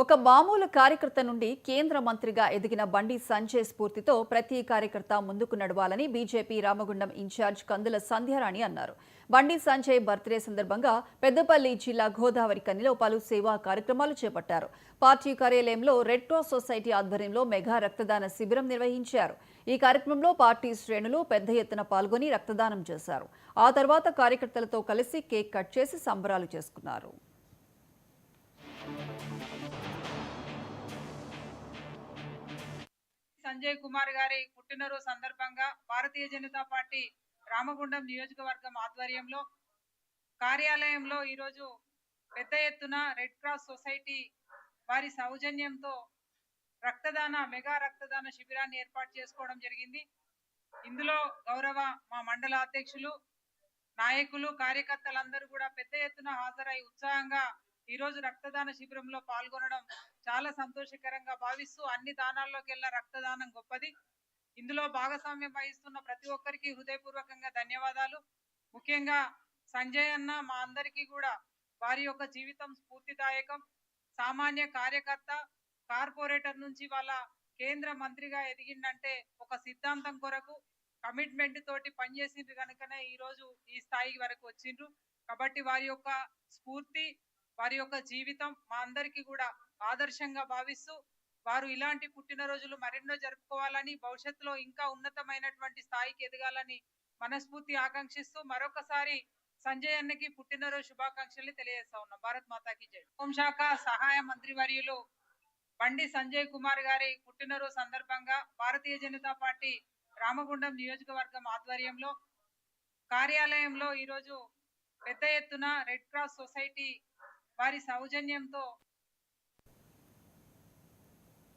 ఒక మామూలు కార్యకర్త నుండి కేంద్ర మంత్రిగా ఎదిగిన బండి సంజయ్ స్ఫూర్తితో ప్రతి కార్యకర్త ముందుకు నడవాలని బీజేపీ రామగుండం ఇన్ఛార్జ్ కందుల సంధ్యారాణి అన్నారు. బండి సంజయ్ బర్త్డే సందర్భంగా పెద్దపల్లి జిల్లా గోదావరి కనిలో పలు సేవా కార్యక్రమాలు చేపట్టారు. పార్టీ కార్యాలయంలో రెడ్ క్రాస్ సొసైటీ ఆధ్వర్యంలో మెగా రక్తదాన శిబిరం నిర్వహించారు. ఈ కార్యక్రమంలో పార్టీ శ్రేణులు పెద్ద ఎత్తున పాల్గొని రక్తదానం చేశారు. ఆ తర్వాత కార్యకర్తలతో కలిసి కేక్ కట్ చేసి సంబరాలు చేసుకున్నారు. సంజయ్ కుమార్ గారి పుట్టినరోజు సందర్భంగా భారతీయ జనతా పార్టీ రామగుండం నియోజకవర్గం ఆధ్వర్యంలో కార్యాలయంలో ఈరోజు పెద్ద ఎత్తున రెడ్ క్రాస్ సొసైటీ వారి సౌజన్యంతో మెగా రక్తదాన శిబిరాన్ని ఏర్పాటు చేసుకోవడం జరిగింది. ఇందులో గౌరవ మా మండల అధ్యక్షులు, నాయకులు, కార్యకర్తలందరూ కూడా పెద్ద ఎత్తున హాజరై ఉత్సాహంగా ఈరోజు రక్తదాన శిబిరంలో పాల్గొనడం చాలా సంతోషకరంగా భావిస్తూ అన్ని దానాల్లోకెల్లా రక్తదానం గొప్పది. ఇందులో భాగస్వామ్యం వహిస్తున్న ప్రతి ఒక్కరికి హృదయపూర్వకంగా ధన్యవాదాలు. ముఖ్యంగా సంజయ్ అన్న మా అందరికీ కూడా వారి యొక్క జీవితం స్ఫూర్తిదాయకం. సామాన్య కార్యకర్త, కార్పొరేటర్ నుంచి వాళ్ళ కేంద్ర మంత్రిగా ఎదిగిందంటే ఒక సిద్ధాంతం కొరకు కమిట్మెంట్ తోటి పనిచేసిండ్రు కనుకనే ఈరోజు ఈ స్థాయి వరకు వచ్చిండ్రు. కాబట్టి వారి యొక్క స్ఫూర్తి, వారి యొక్క జీవితం మా అందరికీ కూడా ఆదర్శంగా భావిస్తూ వారు ఇలాంటి పుట్టినరోజులు మరెన్నో జరుపుకోవాలని, భవిష్యత్తులో ఇంకా ఉన్నతమైనటువంటి స్థాయికి ఎదగాలని మనస్ఫూర్తి ఆకాంక్షిస్తూ మరొకసారి సంజయ్ అన్నకి పుట్టినరోజు శుభాకాంక్షలు తెలియజేస్తా ఉన్నాం. భారత్ మాతాకి జై. హోంశాఖ సహాయ మంత్రి వర్యులు బండి సంజయ్ కుమార్ గారి పుట్టినరోజు సందర్భంగా భారతీయ జనతా పార్టీ రామగుండం నియోజకవర్గం ఆధ్వర్యంలో కార్యాలయంలో ఈరోజు పెద్ద ఎత్తున రెడ్ క్రాస్ సొసైటీ వారి సౌజన్యంతో